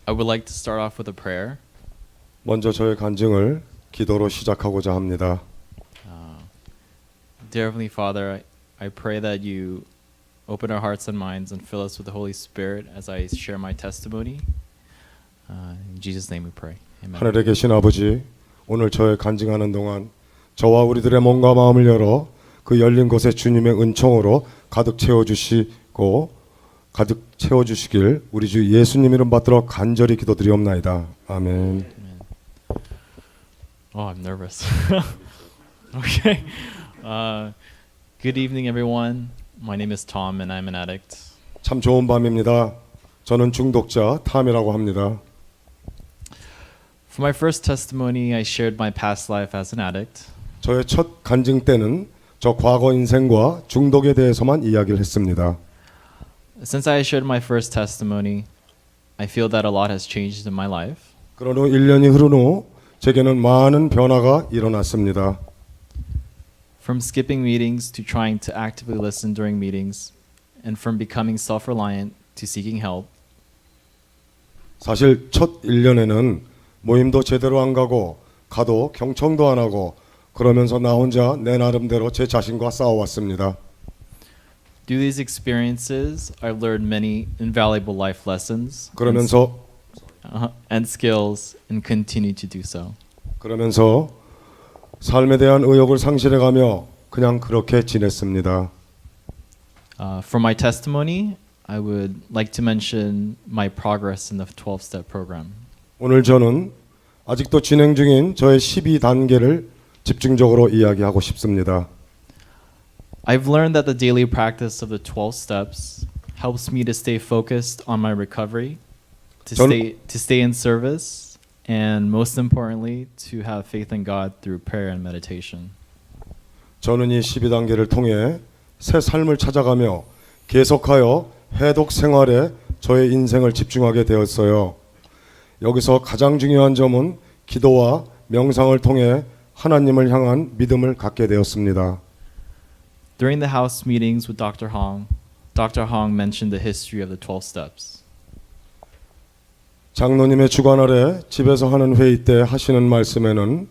I would like to start off with a prayer. 먼저 저의 간증을 기도로 시작하고자 합니다. Dear Heavenly Father, I pray that you open our hearts and minds and fill us with the Holy Spirit as I share my testimony. In Jesus' name we pray. Amen. 하늘에 계신 아버지, 오늘 저의 간증하는 동안 저와 우리들의 몸과 마음을 열어 그 열린 곳에 주님의 은총으로 가득 채워주시고 가득 채워주시길 우리 주 예수님 이름 받들어 간절히 기도드리옵나이다. 아멘. Oh, I'm nervous. Okay. Good evening, everyone. My name is Tom, and I'm an addict. 참 좋은 밤입니다. 저는 중독자 탐이라고 합니다. For my first testimony, I shared my past life as an addict. 저의 첫 간증 때는 저 과거 인생과 중독에 대해서만 이야기를 했습니다. Since I shared my first testimony, I feel that a lot has changed in my life. 그런 후 1년이 흐른 후 제게는 많은 변화가 일어났습니다. From skipping meetings to trying to actively listen during meetings, and from becoming self-reliant to seeking help. 사실 첫 1년에는 모임도 제대로 안 가고 가도 경청도 안 하고 그러면서 나 혼자 내 나름대로 제 자신과 싸워왔습니다. Through these experiences, I've learned many invaluable life lessons 그러면서 and skills, and continue to do so. 삶에 대한 의욕을 상실해가며 그냥 그렇게 지냈습니다. For my testimony, I would like to mention my progress in the 12-step program. 오늘 저는 아직도 진행 중인 저의 12단계를 집중적으로 이야기하고 싶습니다. I've learned that the daily practice of the 12 steps helps me to stay focused on my recovery, to stay in service, and most importantly, to have faith in God through prayer and meditation. 저는 이 12단계를 통해 새 삶을 찾아가며 계속하여 해독 생활에 저의 인생을 집중하게 되었어요. 여기서 가장 중요한 점은 기도와 명상을 통해 하나님을 향한 믿음을 갖게 되었습니다. During the house meetings with Dr. Hong mentioned the history of the 12 steps. 장로님의 주관 아래 집에서 하는 회의 때 하시는 말씀에는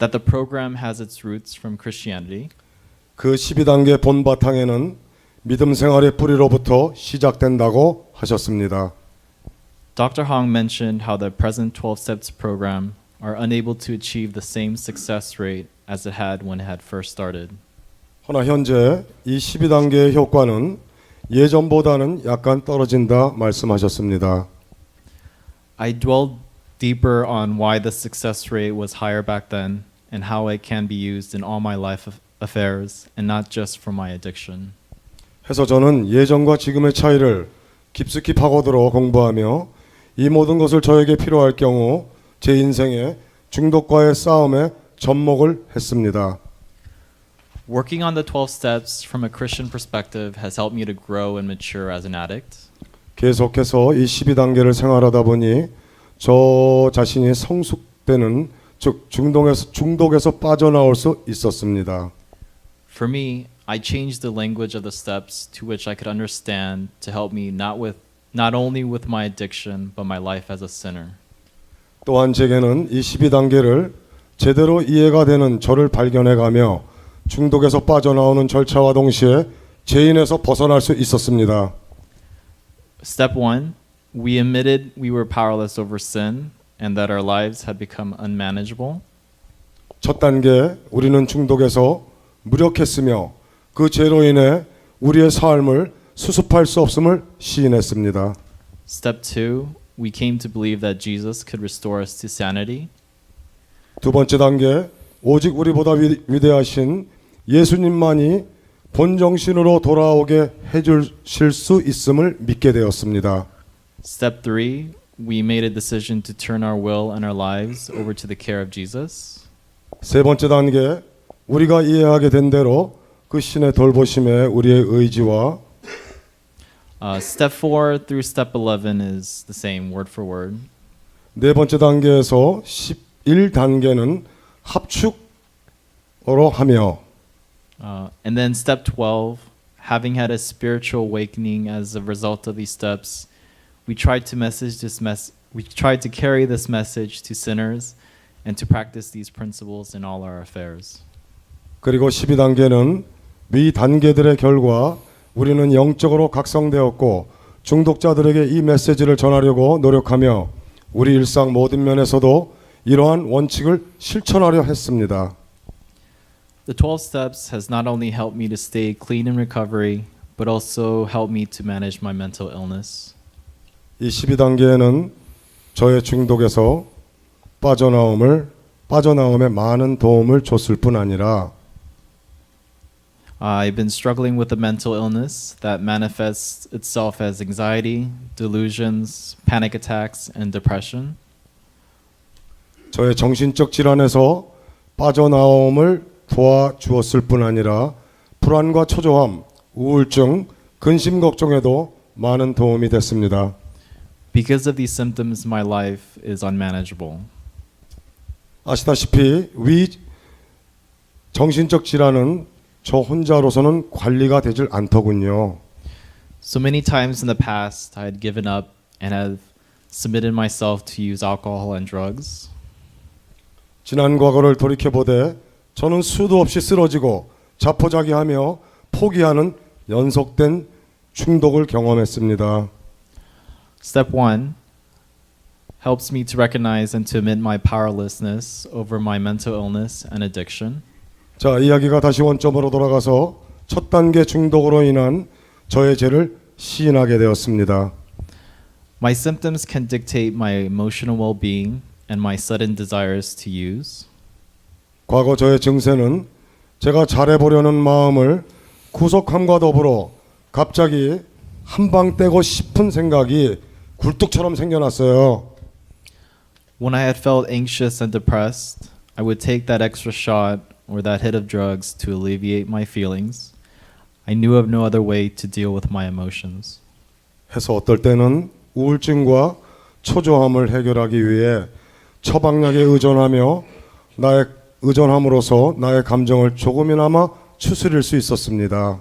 That the program has its roots from Christianity. 그 12단계 본바탕에는 믿음 생활의 뿌리로부터 시작된다고 하셨습니다. Dr. Hong mentioned how the present 12 steps program are unable to achieve the same success rate as it had when it had first started. 허나 현재 이 12단계의 효과는 예전보다는 약간 떨어진다 말씀하셨습니다. I dwelled deeper on why the success rate was higher back then and how it can be used in all my life affairs and not just for my addiction. 해서 저는 예전과 지금의 차이를 깊숙이 파고들어 공부하며 이 모든 것을 저에게 필요할 경우 제 인생의 중독과의 싸움에 접목을 했습니다. Working on the 12 steps from a Christian perspective has helped me to grow and mature as an addict. 계속해서 이 12단계를 생활하다 보니 저 자신이 성숙되는 즉 중독에서 빠져나올 수 있었습니다. For me, I changed the language of the steps to which I could understand to help me not only with my addiction but my life as a sinner. 또한 제게는 이 12단계를 제대로 이해가 되는 저를 발견해가며 중독에서 빠져나오는 절차와 동시에 죄인에서 벗어날 수 있었습니다. Step 1, we admitted we were powerless over sin and that our lives had become unmanageable. 첫 단계, 우리는 중독에서 무력했으며 그 죄로 인해 우리의 삶을 수습할 수 없음을 시인했습니다. Step 2, we came to believe that Jesus could restore us to sanity. 두 번째 단계, 오직 우리보다 위대하신 예수님만이 본정신으로 돌아오게 해주실 수 있음을 믿게 되었습니다. Step 3, we made a decision to turn our will and our lives over to the care of Jesus. 세 번째 단계, 우리가 이해하게 된 대로 그 신의 돌보심에 우리의 의지와 Step 4 through step 11 is the same word for word. 네 번째 단계에서 11단계는 합축으로 하며 And then step 12, having had a spiritual awakening as a result of these steps, We tried to carry this message to sinners and to practice these principles in all our affairs. 그리고 12단계는 위 단계들의 결과 우리는 영적으로 각성되었고 중독자들에게 이 메시지를 전하려고 노력하며 우리 일상 모든 면에서도 이러한 원칙을 실천하려 했습니다. The 12 steps has not only helped me to stay clean in recovery, but also helped me to manage my mental illness. 이 12단계에는 저의 중독에서 빠져나옴에 많은 도움을 줬을 뿐 아니라 I've been struggling with a mental illness that manifests itself as anxiety, delusions, panic attacks, and depression. 저의 정신적 질환에서 빠져나옴을 도와주었을 뿐 아니라 불안과 초조함, 우울증, 근심 걱정에도 많은 도움이 됐습니다. Because of these symptoms, my life is unmanageable. 아시다시피 위 정신적 질환은 저 혼자로서는 관리가 되질 않더군요. So many times in the past, I had given up and have submitted myself to use alcohol and drugs. 지난 과거를 돌이켜보되 저는 수도 없이 쓰러지고 자포자기하며 포기하는 연속된 중독을 경험했습니다. Step 1 helps me to recognize and to admit my powerlessness over my mental illness and addiction. 자, 이야기가 다시 원점으로 돌아가서 첫 단계 중독으로 인한 저의 죄를 시인하게 되었습니다. My symptoms can dictate my emotional well-being and my sudden desires to use. 과거 저의 증세는 제가 잘해보려는 마음을 구속함과 더불어 갑자기 한 방 떼고 싶은 생각이 굴뚝처럼 생겨났어요. When I had felt anxious and depressed, I would take that extra shot or that hit of drugs to alleviate my feelings. I knew of no other way to deal with my emotions. 해서 어떨 때는 우울증과 초조함을 해결하기 위해 처방약에 의존함으로써 나의 감정을 조금이나마 추스릴 수 있었습니다.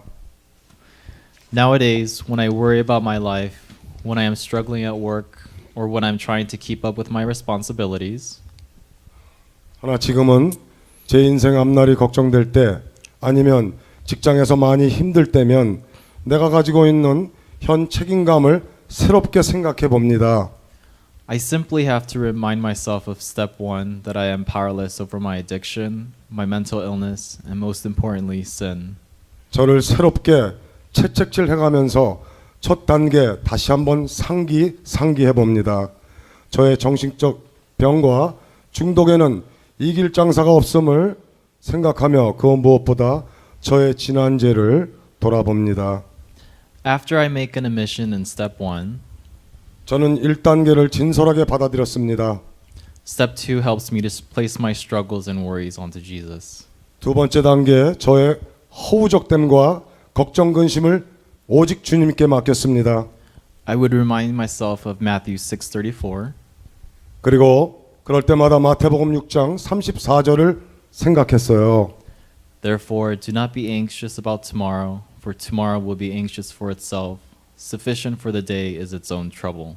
Nowadays, when I worry about my life, when I am struggling at work, or when I'm trying to keep up with my responsibilities, 하나 지금은 제 인생 앞날이 걱정될 때 아니면 직장에서 많이 힘들 때면 내가 가지고 있는 현 책임감을 새롭게 생각해 봅니다. I simply have to remind myself of step 1 that I am powerless over my addiction, my mental illness, and most importantly, sin. 저를 새롭게 채찍질 해가면서 첫 단계 다시 한번 상기해 봅니다. 저의 정신적 병과 중독에는 이길 장사가 없음을 생각하며 그 무엇보다 저의 지난 죄를 돌아봅니다. After I make an admission in step 1, 저는 1단계를 진솔하게 받아들였습니다. step 2 helps me to place my struggles and worries onto Jesus. 두 번째 단계 저의 허우적됨과 걱정 근심을 오직 주님께 맡겼습니다. I would remind myself of Matthew 6:34. 그리고 그럴 때마다 마태복음 6장 34절을 생각했어요. Therefore, do not be anxious about tomorrow, for tomorrow will be anxious for itself. Sufficient for the day is its own trouble.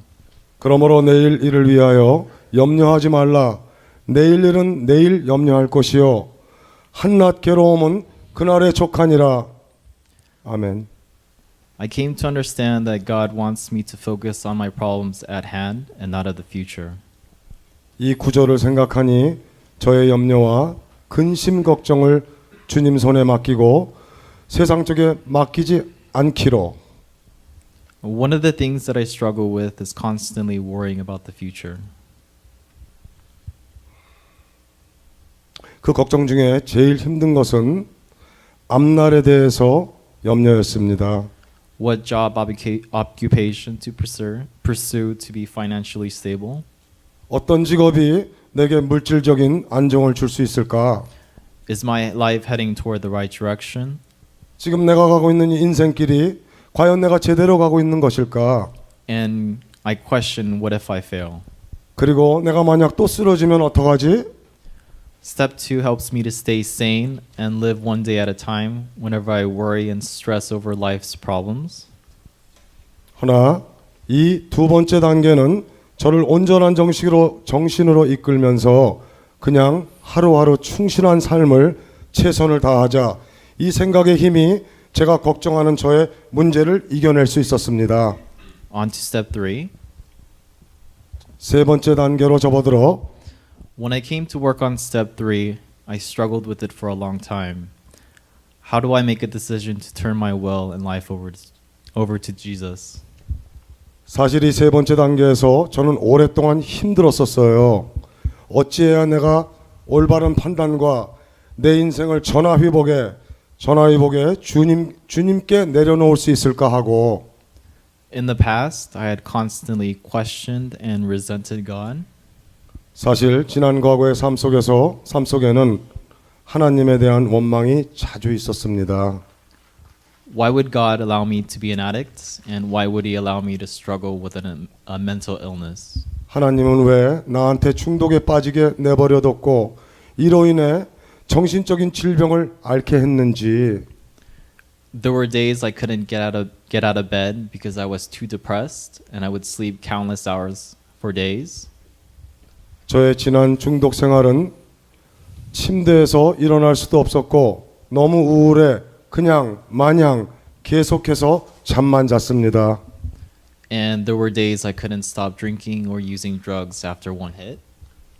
그러므로 내일 일을 위하여 염려하지 말라. 내일 일은 내일 염려할 것이요 한낱 괴로움은 그날의 족하니라. 아멘. I came to understand that God wants me to focus on my problems at hand and not of the future. 이 구절을 생각하니 저의 염려와 근심 걱정을 주님 손에 맡기고 세상 쪽에 맡기지 않기로. One of the things that I struggle with is constantly worrying about the future. 그 걱정 중에 제일 힘든 것은 앞날에 대해서 염려였습니다. What job occupation to pursue to be financially stable? 어떤 직업이 내게 물질적인 안정을 줄 수 있을까? Is my life heading toward the right direction? 지금 내가 가고 있는 이 인생길이 과연 내가 제대로 가고 있는 것일까? And I question, what if I fail? 그리고 내가 만약 또 쓰러지면 어떡하지? Step 2 helps me to stay sane and live one day at a time whenever I worry and stress over life's problems. 허나 이 두 번째 단계는 저를 온전한 정신으로 이끌면서 그냥 하루하루 충실한 삶을 최선을 다하자, 이 생각의 힘이 제가 걱정하는 저의 문제를 이겨낼 수 있었습니다. On to step 3. 세 번째 단계로 접어들어 When I came to work on step 3, I struggled with it for a long time. How do I make a decision to turn my will and life over to Jesus? 사실 이 세 번째 단계에서 저는 오랫동안 힘들었었어요. 어찌해야 내가 올바른 판단과 내 인생을 전화위복에 주님께 내려놓을 수 있을까 하고, In the past, I had constantly questioned and resented God. 사실 지난 과거의 삶 속에는 하나님에 대한 원망이 자주 있었습니다. Why would God allow me to be an addict? And why would He allow me to struggle with a mental illness? 하나님은 왜 나한테 중독에 빠지게 내버려뒀고 이로 인해 정신적인 질병을 앓게 했는지, There were days I couldn't get out of bed because I was too depressed, and I would sleep countless hours for days. 저의 지난 중독 생활은 침대에서 일어날 수도 없었고 너무 우울해 그냥 마냥 계속해서 잠만 잤습니다. And there were days I couldn't stop drinking or using drugs after one hit.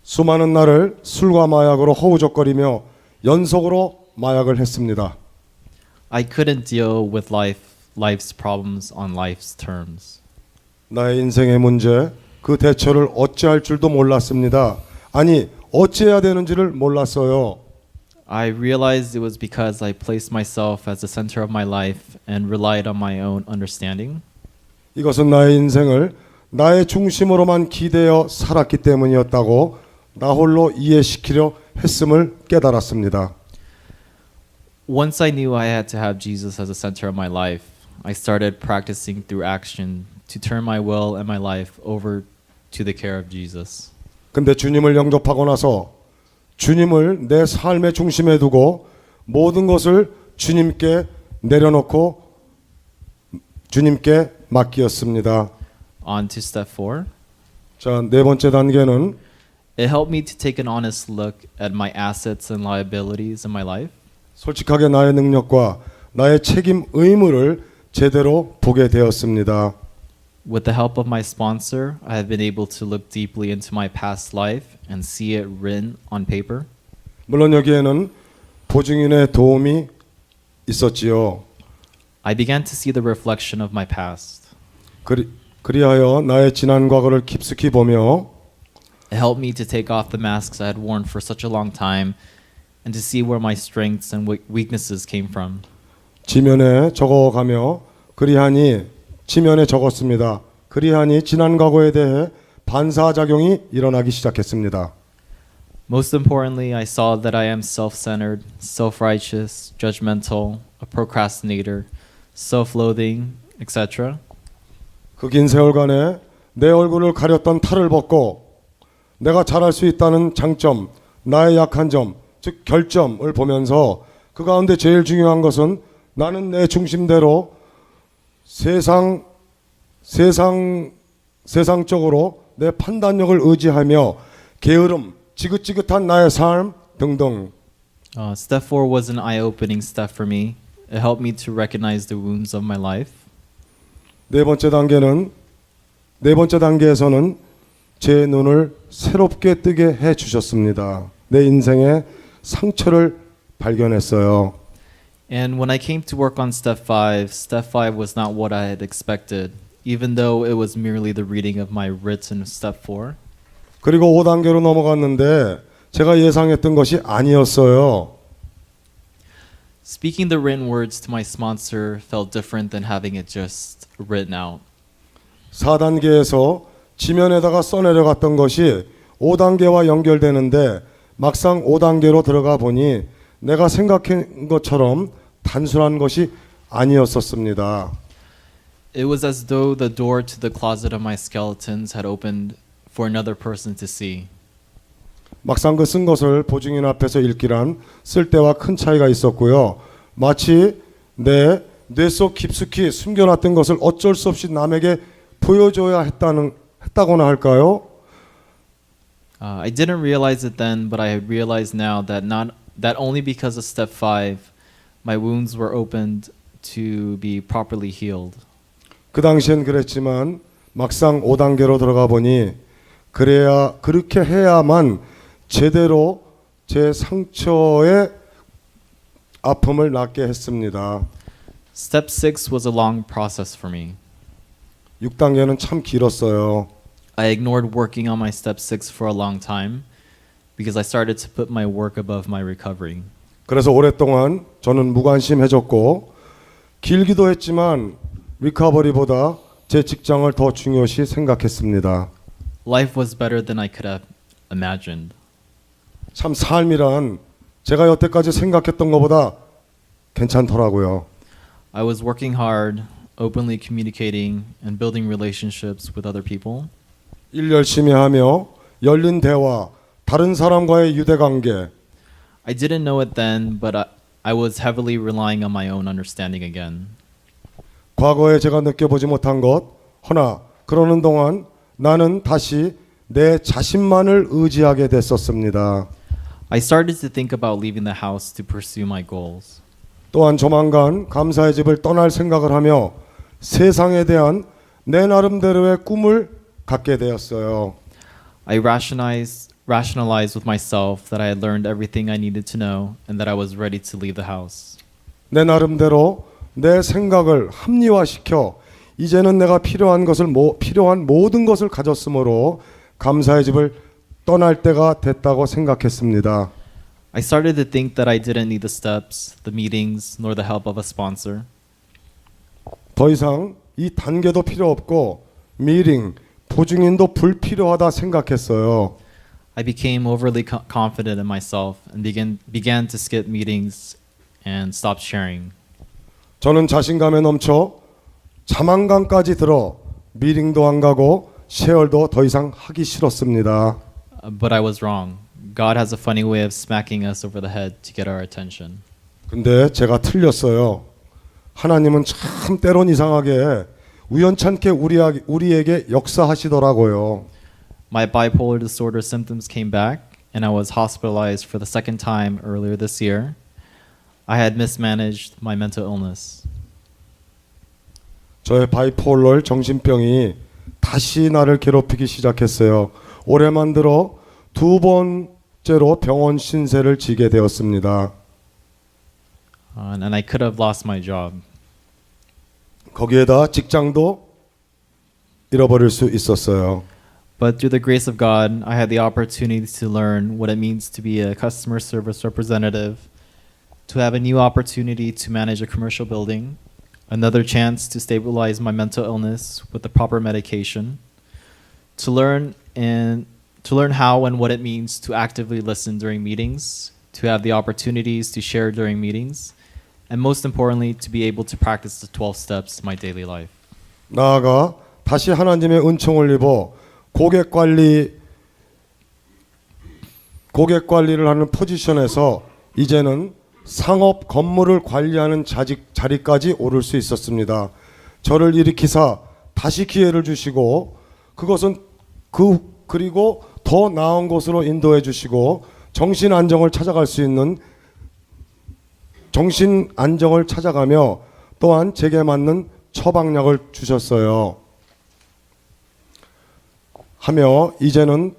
수많은 날을 술과 마약으로 허우적거리며 연속으로 마약을 했습니다. I couldn't deal with life's problems on life's terms. 나의 인생의 문제, 그 대처를 어찌할 줄도 몰랐습니다. 아니, 어찌해야 되는지를 몰랐어요. I realized it was because I placed myself as the center of my life and relied on my own understanding. 이것은 나의 인생을 나의 중심으로만 기대어 살았기 때문이었다고 나 홀로 이해시키려 했음을 깨달았습니다. Once I knew I had to have Jesus as the center of my life, I started practicing through action to turn my will and my life over to the care of Jesus. 근데 주님을 영접하고 나서 주님을 내 삶의 중심에 두고 모든 것을 주님께 내려놓고 주님께 맡기었습니다. On to step 4. 자, 네 번째 단계는 It helped me to take an honest look at my assets and liabilities in my life. 솔직하게 나의 능력과 나의 책임 의무를 제대로 보게 되었습니다. With the help of my sponsor, I have been able to look deeply into my past life and see it written on paper. 물론 여기에는 보증인의 도움이 있었지요. I began to see the reflection of my past. 그리하여 나의 지난 과거를 깊숙이 보며 It helped me to take off the masks I had worn for such a long time and to see where my strengths and weaknesses came from. 지면에 적어가며 지면에 적었습니다. 그리하니 지난 과거에 대해 반사작용이 일어나기 시작했습니다. Most importantly, I saw that I am self-centered, self-righteous, judgmental, a procrastinator, self-loathing, etc. 그 긴 세월간에 내 얼굴을 가렸던 탈을 벗고 내가 잘할 수 있다는 장점, 나의 약한 점, 즉 결점을 보면서 그 가운데 제일 중요한 것은 나는 내 중심대로 세상적으로 내 판단력을 의지하며 게으름, 지긋지긋한 나의 삶 등등. Step 4 was an eye-opening step for me. It helped me to recognize the wounds of my life. 네 번째 단계에서는 제 눈을 새롭게 뜨게 해 주셨습니다. 내 인생의 상처를 발견했어요. And when I came to work on step 5 was not what I had expected, even though it was merely the reading of my written step 4. 그리고 5단계로 넘어갔는데 제가 예상했던 것이 아니었어요. Speaking the written words to my sponsor felt different than having it just written out. 4단계에서 지면에다가 써내려갔던 것이 5단계와 연결되는데 막상 5단계로 들어가 보니 내가 생각한 것처럼 단순한 것이 아니었었습니다. It was as though the door to the closet of my skeletons had opened for another person to see. 막상 그 쓴 것을 보증인 앞에서 읽기란 쓸 때와 큰 차이가 있었고요. 마치 내 뇌 속 깊숙이 숨겨놨던 것을 어쩔 수 없이 남에게 보여줘야 했다거나 할까요? I didn't realize it then, but I realize now that only because of step 5, my wounds were opened to be properly healed. 그 당시엔 그랬지만 막상 5단계로 들어가 보니 그렇게 해야만 제대로 제 상처의 아픔을 낫게 했습니다. Step 6 was a long process for me. 6단계는 참 길었어요. I ignored working on my step 6 for a long time because I started to put my work above my recovery. 그래서 오랫동안 저는 무관심해졌고 길기도 했지만 리커버리보다 제 직장을 더 중요시 생각했습니다. Life was better than I could have imagined. 참 삶이란 제가 여태까지 생각했던 것보다 괜찮더라고요. I was working hard, openly communicating and building relationships with other people. 일 열심히 하며 열린 대화, 다른 사람과의 유대관계, I didn't know it then, but I was heavily relying on my own understanding again. 과거에 제가 느껴보지 못한 것, 허나 그러는 동안 나는 다시 내 자신만을 의지하게 됐었습니다. I started to think about leaving the house to pursue my goals. 또한 조만간 감사의 집을 떠날 생각을 하며 세상에 대한 내 나름대로의 꿈을 갖게 되었어요. I rationalized with myself that I had learned everything I needed to know and that I was ready to leave the house. 내 나름대로 내 생각을 합리화시켜 이제는 내가 필요한 모든 것을 가졌으므로 감사의 집을 떠날 때가 됐다고 생각했습니다. I started to think that I didn't need the steps, the meetings, nor the help of a sponsor. 더 이상 이 단계도 필요 없고 미팅, 보증인도 불필요하다 생각했어요. I became overly confident in myself and began to skip meetings and stop sharing. 저는 자신감에 넘쳐 자만감까지 들어 미팅도 안 가고 쉐어도 더 이상 하기 싫었습니다. But I was wrong. God has a funny way of smacking us over the head to get our attention. 근데 제가 틀렸어요. 하나님은 참 때론 이상하게 우연찮게 우리에게 역사하시더라고요. My bipolar disorder symptoms came back and I was hospitalized for the second time earlier this year. I had mismanaged my mental illness. 저의 바이폴러 정신병이 다시 나를 괴롭히기 시작했어요. 올해만 들어 2번째로 병원 신세를 지게 되었습니다. And I could have lost my job. 거기에다 직장도 잃어버릴 수 있었어요. But through the grace of God, I had the opportunity to learn what it means to be a customer service representative, to have a new opportunity to manage a commercial building, another chance to stabilize my mental illness with the proper medication, to learn how and what it means to actively listen during meetings, to have the opportunities to share during meetings, and most importantly, to be able to practice the 12 steps in my daily life. 나아가 다시 하나님의 은총을 입어 고객 관리를 하는 포지션에서 이제는 상업 건물을 관리하는 자리까지 오를 수 있었습니다. 저를 일으키사 다시 기회를 주시고 그것은 그리고 더 나은 곳으로 인도해 주시고 정신 안정을 찾아가며 또한 제게 맞는 처방약을 주셨어요. 하며 이제는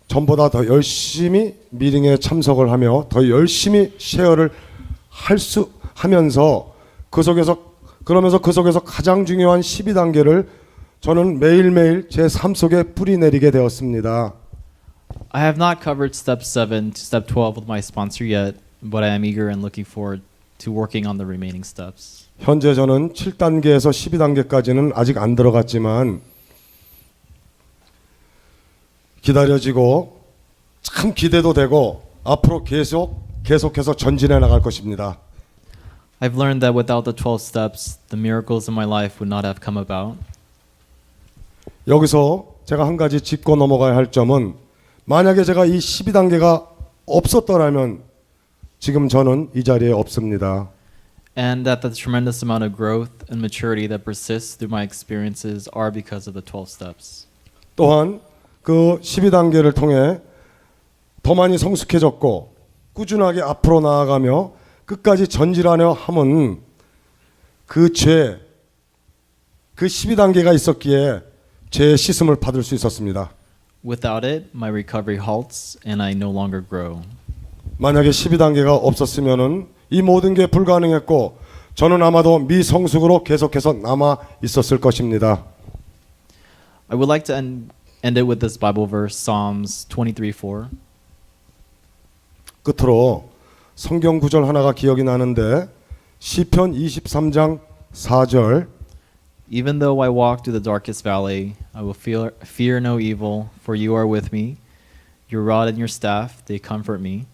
전보다 더 열심히 미팅에 참석을 하며 더 열심히 쉐어를 하면서 그 속에서 가장 중요한 12단계를 저는 매일매일 제 삶 속에 뿌리내리게 되었습니다. I have not covered step 7 to step 12 with my sponsor yet, but I am eager and looking forward to working on the remaining steps. 현재 저는 7단계에서 12단계까지는 아직 안 들어갔지만 기다려지고 참 기대도 되고 앞으로 계속해서 전진해 나갈 것입니다. I've learned that without the 12 steps, the miracles in my life would not have come about. 여기서 제가 한 가지 짚고 넘어가야 할 점은 만약에 제가 이 12단계가 없었더라면 지금 저는 이 자리에 없습니다. And that the tremendous amount of growth and maturity that persists through my experiences are because of the 12 steps. 또한 그 12단계를 통해 더 많이 성숙해졌고 꾸준하게 앞으로 나아가며 끝까지 전진하려 함은 그 12단계가 있었기에 죄의 씻음을 받을 수 있었습니다. Without it, my recovery halts and I no longer grow. 만약에 12단계가 없었으면은 이 모든 게 불가능했고 저는 아마도 미성숙으로 계속해서 남아 있었을 것입니다. I would like to end it with this Bible verse, Psalms 23:4. 끝으로 성경 구절 하나가 기억이 나는데 시편 23장 4절 Even though I walk through the darkest valley, I will fear no evil, for you are with me. Your rod and your staff, they comfort me.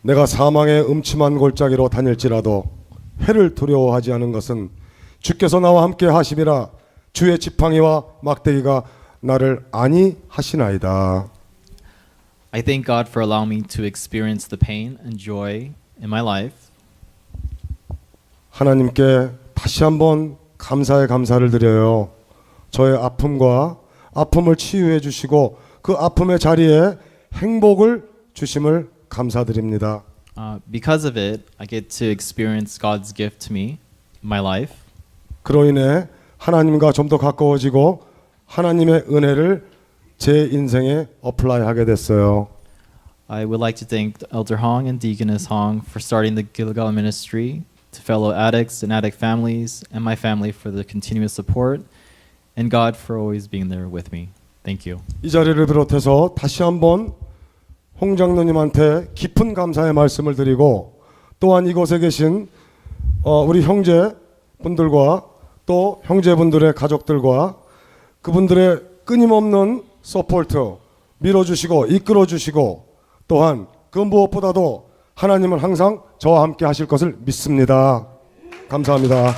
내가 사망의 음침한 골짜기로 다닐지라도 해를 두려워하지 않은 것은 주께서 나와 함께 하심이라 주의 지팡이와 막대기가 나를 안위하시나이다. I thank God for allowing me to experience the pain and joy in my life. 하나님께 다시 한번 감사의 감사를 드려요. 저의 아픔을 치유해 주시고 그 아픔의 자리에 행복을 주심을 감사드립니다. Because of it, I get to experience God's gift to me, my life. 그로 인해 하나님과 좀 더 가까워지고 하나님의 은혜를 제 인생에 어플라이하게 됐어요. I would like to thank Elder Hong and Deaconess Hong for starting the Gilgal ministry, to fellow addicts and addict families, and my family for the continuous support, and God for always being there with me. Thank you. 이 자리를 비롯해서 다시 한번 홍 장로님한테 깊은 감사의 말씀을 드리고 또한 이곳에 계신 우리 형제분들과 또 형제분들의 가족들과 그분들의 끊임없는 서포트 밀어주시고 이끌어주시고 또한 그 무엇보다도 하나님은 항상 저와 함께 하실 것을 믿습니다. 감사합니다.